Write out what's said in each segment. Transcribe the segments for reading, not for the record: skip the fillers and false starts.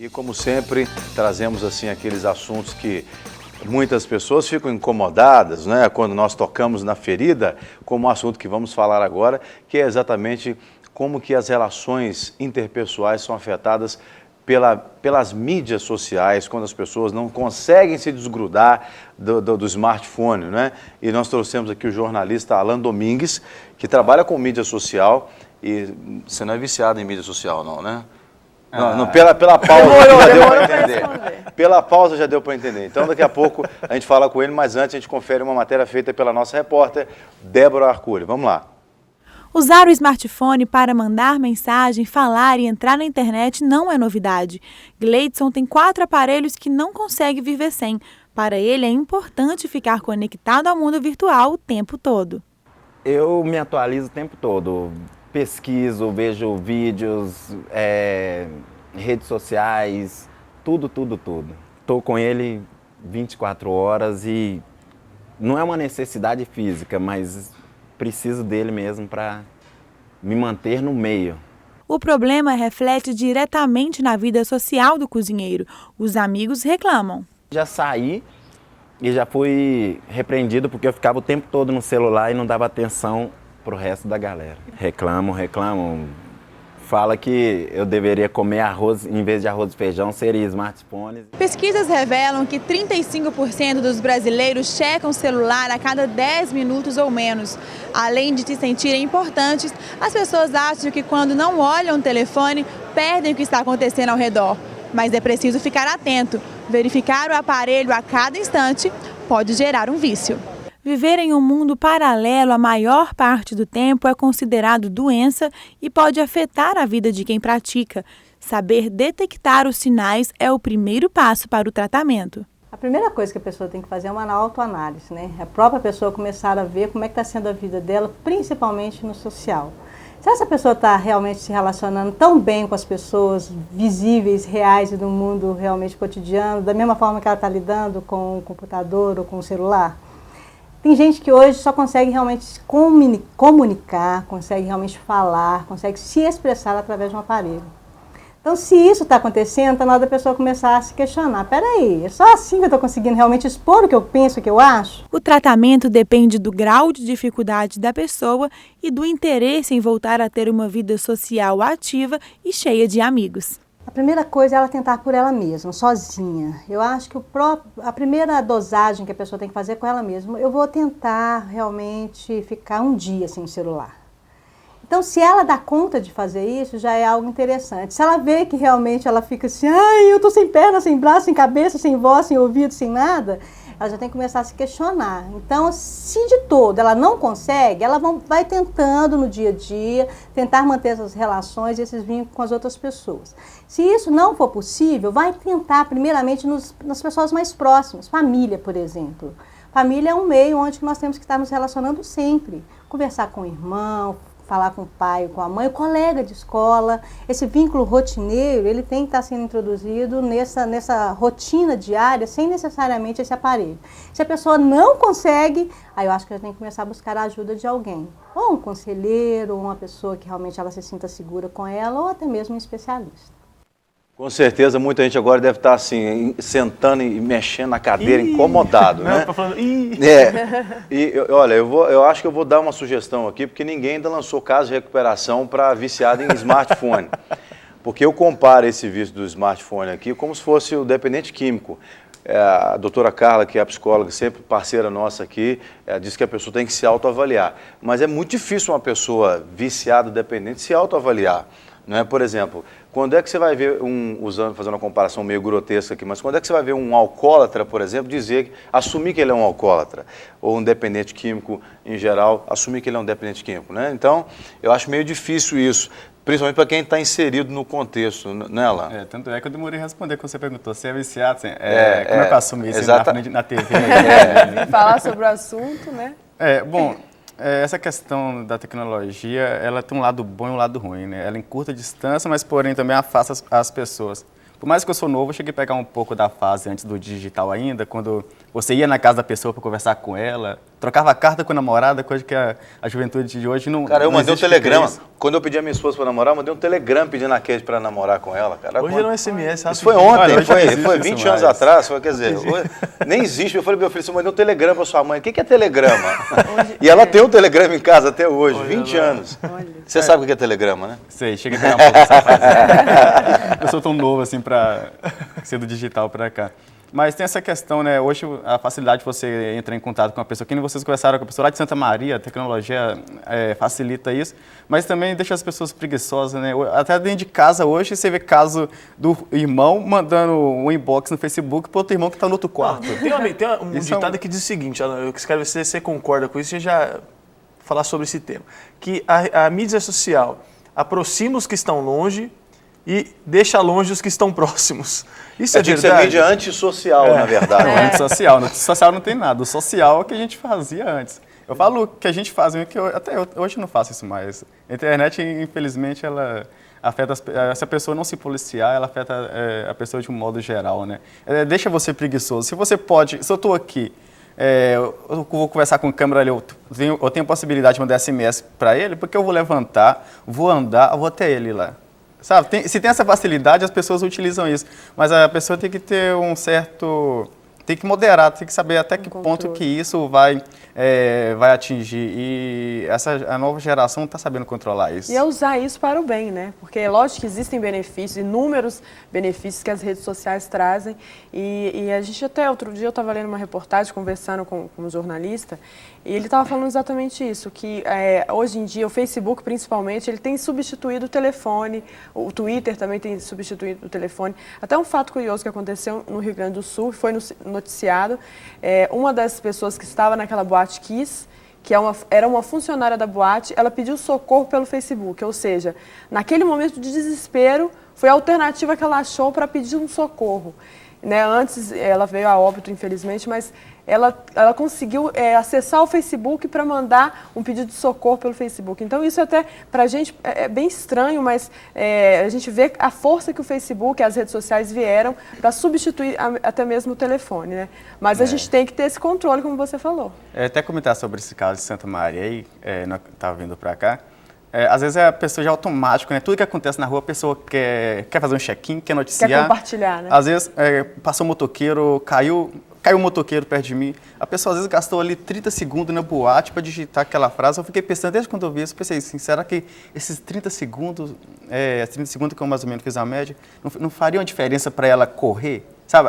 E como sempre, trazemos assim aqueles assuntos que muitas pessoas ficam incomodadas, né, quando nós tocamos na ferida, como o assunto que vamos falar agora, que é exatamente como que as relações interpessoais são afetadas pelas mídias sociais, quando as pessoas não conseguem se desgrudar do smartphone, né? E nós trouxemos aqui o jornalista Alan Domingues, que trabalha com mídia social, e você não é viciado em mídia social, não, né? Não, pela pausa já deu para entender. Pela pausa já deu para entender. Então, daqui a pouco a gente fala com ele, mas antes a gente confere uma matéria feita pela nossa repórter, Débora Arcuri. Vamos lá. Usar o smartphone para mandar mensagem, falar e entrar na internet não é novidade. Gleidson tem 4 aparelhos que não consegue viver sem. Para ele é importante ficar conectado ao mundo virtual o tempo todo. Eu me atualizo o tempo todo. Pesquiso, vejo vídeos, redes sociais, tudo. Estou com ele 24 horas e não é uma necessidade física, mas preciso dele mesmo para me manter no meio. O problema reflete diretamente na vida social do cozinheiro. Os amigos reclamam. Já saí e já fui repreendido porque eu ficava o tempo todo no celular e não dava atenção pro resto da galera. Reclamam. Fala que eu deveria comer arroz, em vez de arroz e feijão, seria smartphones. Pesquisas revelam que 35% dos brasileiros checam o celular a cada 10 minutos ou menos. Além de se sentirem importantes, as pessoas acham que quando não olham o telefone, perdem o que está acontecendo ao redor. Mas é preciso ficar atento. Verificar o aparelho a cada instante pode gerar um vício. Viver em um mundo paralelo a maior parte do tempo é considerado doença e pode afetar a vida de quem pratica. Saber detectar os sinais é o primeiro passo para o tratamento. A primeira coisa que a pessoa tem que fazer é uma autoanálise, né? A própria pessoa começar a ver como é que está sendo a vida dela, principalmente no social. Se essa pessoa está realmente se relacionando tão bem com as pessoas visíveis, reais e do mundo realmente cotidiano, da mesma forma que ela está lidando com o computador ou com o celular. Tem gente que hoje só consegue realmente comunicar, consegue realmente falar, consegue se expressar através de um aparelho. Então, se isso está acontecendo, está na hora da pessoa começar a se questionar. Peraí, é só assim que eu estou conseguindo realmente expor o que eu penso, o que eu acho? O tratamento depende do grau de dificuldade da pessoa e do interesse em voltar a ter uma vida social ativa e cheia de amigos. A primeira coisa é ela tentar por ela mesma, sozinha. Eu acho que a primeira dosagem que a pessoa tem que fazer é com ela mesma. Eu vou tentar realmente ficar um dia sem o celular. Então, se ela dá conta de fazer isso, já é algo interessante. Se ela vê que realmente ela fica assim, ai, eu tô sem perna, sem braço, sem cabeça, sem voz, sem ouvido, sem nada, ela já tem que começar a se questionar. Então, se de todo ela não consegue, ela vai tentando no dia a dia, tentar manter essas relações, esses vínculos com as outras pessoas. Se isso não for possível, vai tentar primeiramente nas pessoas mais próximas, família, por exemplo. Família é um meio onde nós temos que estar nos relacionando sempre. Conversar com o irmão, falar com o pai, com a mãe, o colega de escola. Esse vínculo rotineiro, ele tem que estar sendo introduzido nessa rotina diária, sem necessariamente esse aparelho. Se a pessoa não consegue, aí eu acho que ela tem que começar a buscar a ajuda de alguém. Ou um conselheiro, ou uma pessoa que realmente ela se sinta segura com ela, ou até mesmo um especialista. Com certeza, muita gente agora deve estar assim, sentando e mexendo na cadeira, incomodado, né? Não, falando, olha, eu acho que eu vou dar uma sugestão aqui, porque ninguém ainda lançou caso de recuperação para viciado em smartphone. Porque eu comparo esse vício do smartphone aqui como se fosse o dependente químico. A doutora Carla, que é a psicóloga, sempre parceira nossa aqui, diz que a pessoa tem que se autoavaliar. Mas é muito difícil uma pessoa viciada, dependente, se autoavaliar. Né? Por exemplo, quando é que você vai ver fazendo uma comparação meio grotesca aqui, mas quando é que você vai ver um alcoólatra, por exemplo, assumir que ele é um alcoólatra, ou um dependente químico em geral, assumir que ele é um dependente químico, né? Então, eu acho meio difícil isso, principalmente para quem está inserido no contexto, né, Alan? Tanto é que eu demorei a responder quando você perguntou se é viciado, como é que eu assumi isso na TV? Falar sobre o assunto, né? Essa questão da tecnologia, ela tem um lado bom e um lado ruim, né? Ela encurta a distância, mas porém também afasta as pessoas. Por mais que eu sou novo, eu cheguei a pegar um pouco da fase antes do digital ainda, quando Você ia na casa da pessoa para conversar com ela, trocava carta com a namorada, coisa que a juventude de hoje não. Cara, eu não mandei um existe telegrama. isso. Quando eu pedi a minha esposa pra namorar, eu mandei um telegrama pedindo a Kate pra namorar com ela, cara. Hoje era um SMS, Isso foi rapidinho. ontem, Olha, hoje não foi existe 20 isso anos mais. atrás. Quer dizer, hoje, nem existe. Eu falei, meu filho, você mandou um telegrama pra sua mãe. O que é telegrama? E ela tem um telegrama em casa até hoje, 20 anos. Você sabe o que é telegrama, né? Sei, chega a pegar um pouco dessa fase. Eu sou tão novo assim para ser do digital para cá. Mas tem essa questão, né? Hoje a facilidade de você entrar em contato com a pessoa, que nem vocês conversaram com a pessoa lá de Santa Maria, a tecnologia facilita isso, mas também deixa as pessoas preguiçosas, né? Até dentro de casa hoje você vê caso do irmão mandando um inbox no Facebook para outro irmão que está no outro quarto. Tem um Isso é ditado que diz o seguinte, eu quero ver se você concorda com isso e já falar sobre esse tema, que a mídia social aproxima os que estão longe e deixa longe os que estão próximos. Isso é Tinha que ser verdade? mídia antissocial, na verdade. Não, antissocial. No social não tem nada. O social é o que a gente fazia antes. Eu falo que a gente fazia, que até hoje eu não faço isso mais. A internet, infelizmente, ela afeta, se a pessoa não se policiar, ela afeta a pessoa de um modo geral, né? Deixa você preguiçoso. Se você pode, se eu estou aqui, eu vou conversar com a câmera ali, eu tenho a possibilidade de mandar SMS para ele, porque eu vou levantar, vou andar, eu vou até ele lá. Sabe, se tem essa facilidade, as pessoas utilizam isso. Mas a pessoa tem que ter um certo... Tem que moderar, tem que saber até que ponto que isso vai atingir. E a nova geração está sabendo controlar isso. E é usar isso para o bem, né? Porque é lógico que existem benefícios, inúmeros benefícios que as redes sociais trazem. E a gente até, outro dia eu estava lendo uma reportagem, conversando com um jornalista, e ele estava falando exatamente isso, que hoje em dia o Facebook, principalmente, ele tem substituído o telefone, o Twitter também tem substituído o telefone. Até um fato curioso que aconteceu no Rio Grande do Sul, foi noticiado, uma das pessoas que estava naquela boate Kiss, que era uma funcionária da boate, ela pediu socorro pelo Facebook, ou seja, naquele momento de desespero, foi a alternativa que ela achou para pedir um socorro. Né? Antes, ela veio a óbito, infelizmente, mas ela conseguiu acessar o Facebook para mandar um pedido de socorro pelo Facebook. Então, isso até, para a gente, é bem estranho, mas a gente vê a força que o Facebook, as redes sociais vieram para substituir até mesmo o telefone, né? Mas a gente tem que ter esse controle, como você falou. Até comentar sobre esse caso de Santa Maria aí, estava vindo para cá. Às vezes a pessoa já é automático, né? Tudo que acontece na rua, a pessoa quer fazer um check-in, quer noticiar. Quer compartilhar, né? Às vezes passou um motoqueiro, caiu um motoqueiro perto de mim. A pessoa às vezes gastou ali 30 segundos na boate para digitar aquela frase. Eu fiquei pensando, desde quando eu vi isso, pensei assim, será que esses 30 segundos, que eu mais ou menos fiz a média, não fariam diferença para ela correr? Sabe,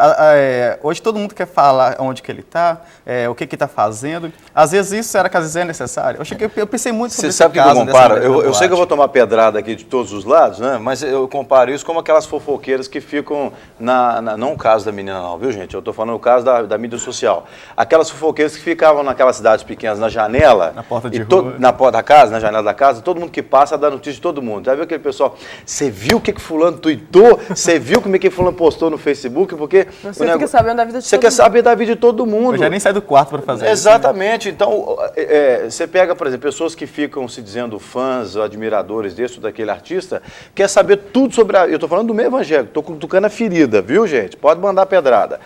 hoje todo mundo quer falar onde que ele está, o que está fazendo. Às vezes isso, será que às vezes é necessário? Eu pensei muito sobre Você sabe o que eu comparo? Eu sei que eu vou tomar pedrada aqui de todos os lados, né? Mas eu comparo isso como aquelas fofoqueiras que ficam não o caso da menina não, viu, gente? Eu estou falando o caso da mídia social. Aquelas fofoqueiras que ficavam naquelas cidades pequenas, na janela. Na porta de rua. Na porta da casa, na janela da casa, todo mundo que passa dá notícia de todo mundo. Já viu aquele pessoal, você viu o que fulano tweetou? Você viu como é que fulano postou no Facebook? Porque você fica sabendo da vida de todo mundo. Você quer saber da vida de todo mundo. Eu já nem saio do quarto para fazer isso. Exatamente. Então, você pega, por exemplo, pessoas que ficam se dizendo fãs, admiradores desse ou daquele artista, quer saber tudo sobre eu estou falando do meio evangélico, estou cutucando a ferida, viu, gente? Pode mandar pedrada.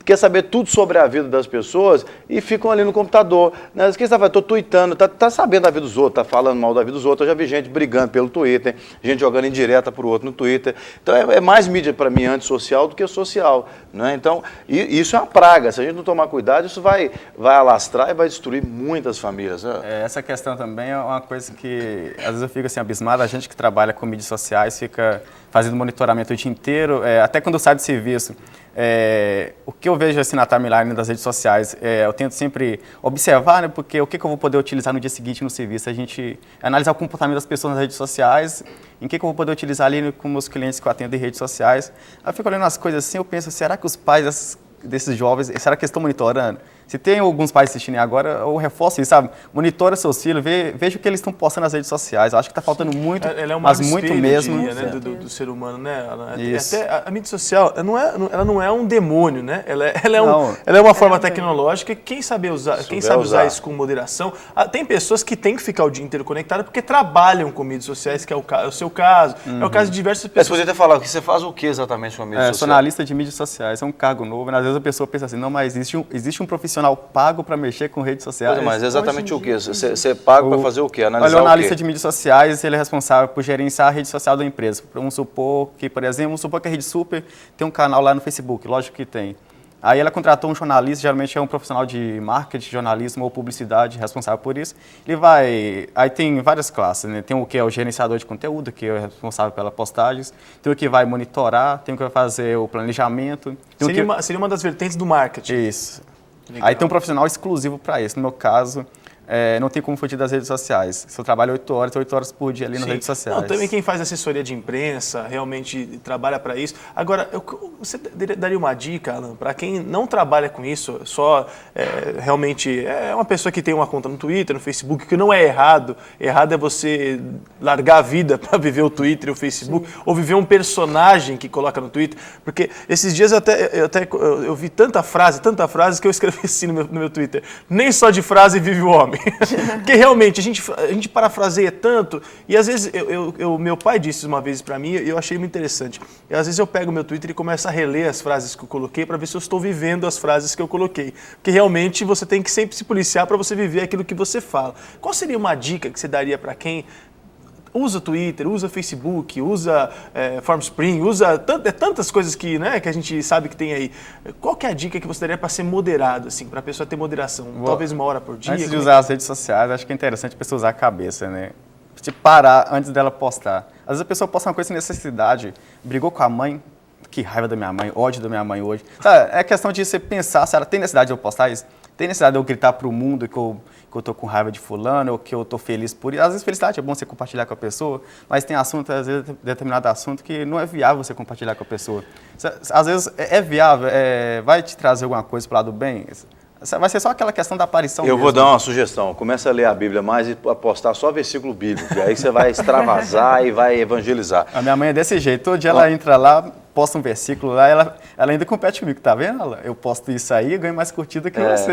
Quer saber tudo sobre a vida das pessoas e ficam ali no computador. Né? O que você está fazendo? Estou tweetando, tá sabendo da vida dos outros, tá falando mal da vida dos outros. Eu já vi gente brigando pelo Twitter, gente jogando indireta para o outro no Twitter. Então é mais mídia para mim antissocial do que social. Né? Então, isso é uma praga. Se a gente não tomar cuidado, isso vai alastrar e vai destruir muitas famílias. Né? Essa questão também é uma coisa que às vezes eu fico assim abismado. A gente que trabalha com mídias sociais fica fazendo monitoramento o dia inteiro, até quando sai do serviço. O que eu vejo assim na timeline das redes sociais, eu tento sempre observar, né, porque o que eu vou poder utilizar no dia seguinte no serviço, a gente analisar o comportamento das pessoas nas redes sociais, em que eu vou poder utilizar ali com meus clientes que eu atendo em redes sociais. Aí eu fico olhando as coisas assim, eu penso, será que os pais desses jovens, será que eles estão monitorando? Se tem alguns pais assistindo agora, eu reforço isso, sabe? Monitora seus filhos, veja o que eles estão postando nas redes sociais. Eu acho que está faltando muito, Ela é um mas espelho, muito mesmo. eu diria, né, do ser humano, né? Isso. Até a mídia social, ela não é um demônio, né? Ela Não. é uma forma tecnológica. Quem sabe usar usar. isso com moderação. Tem pessoas que têm que ficar o dia inteiro conectadas porque trabalham com mídias sociais, que é o seu caso, é o caso de diversas Você pessoas. podia ter falado que você faz o que exatamente com a mídia Sou social? analista de mídias sociais, é um cargo novo, e às vezes a pessoa pensa assim, não, mas existe um profissional pago para mexer com redes sociais. Pois é, mas exatamente o que? Você paga para fazer o quê? Analisar Olha, o o analista quê? de mídias sociais, ele é responsável por gerenciar a rede social da empresa. Vamos supor que, por exemplo, que a Rede Super tem um canal lá no Facebook, lógico que tem. Aí ela contratou um jornalista, geralmente é um profissional de marketing, jornalismo ou publicidade responsável por isso. Aí tem várias classes, né? Tem o que é o gerenciador de conteúdo, que é responsável pelas postagens. Tem o que vai monitorar, tem o que vai fazer o planejamento. Seria uma das vertentes do marketing. Isso. Legal. Aí tem um profissional exclusivo para isso. No meu caso, não tem como fugir das redes sociais. Se eu trabalho 8 horas por dia ali nas Sim. redes sociais. Não, também quem faz assessoria de imprensa realmente trabalha para isso. Agora, você daria uma dica, Alan, para quem não trabalha com isso, só realmente é uma pessoa que tem uma conta no Twitter, no Facebook, que não é errado. Errado é você largar a vida para viver o Twitter e o Facebook, ou viver um personagem que coloca no Twitter. Porque esses dias eu vi tanta frase que eu escrevi assim no meu Twitter. Nem só de frase vive o homem. Porque realmente a gente parafraseia tanto, e às vezes meu pai disse uma vez para mim e eu achei muito interessante. E às vezes eu pego meu Twitter e começo a reler as frases que eu coloquei para ver se eu estou vivendo as frases que eu coloquei. Porque realmente você tem que sempre se policiar para você viver aquilo que você fala. Qual seria uma dica que você daria para quem usa Twitter, usa Facebook, usa Formspring, usa tantas coisas que a gente sabe que tem aí. Qual que é a dica que você daria para ser moderado, assim, para a pessoa ter moderação? Talvez 1 hora por dia? Antes de usar as redes sociais, acho que é interessante a pessoa usar a cabeça, né? Tipo, parar antes dela postar. Às vezes a pessoa posta uma coisa sem necessidade, brigou com a mãe, que raiva da minha mãe, ódio da minha mãe hoje. Sabe, é questão de você pensar, se ela tem necessidade de eu postar isso? Tem necessidade de eu gritar para o mundo que eu tô com raiva de fulano, ou que eu tô feliz por isso? Às vezes felicidade é bom você compartilhar com a pessoa, mas tem assunto, às vezes, determinado assunto que não é viável você compartilhar com a pessoa. Às vezes é viável, vai te trazer alguma coisa para o lado bem, vai ser só aquela questão da aparição Eu mesmo. vou dar uma sugestão. Começa a ler a Bíblia mais e apostar só versículo bíblico. E aí você vai extravasar e vai evangelizar. A minha mãe é desse jeito. Todo dia ela entra lá, posta um versículo lá, ela ainda compete comigo. Tá vendo, Alan? Eu posto isso aí e ganho mais curtida que você.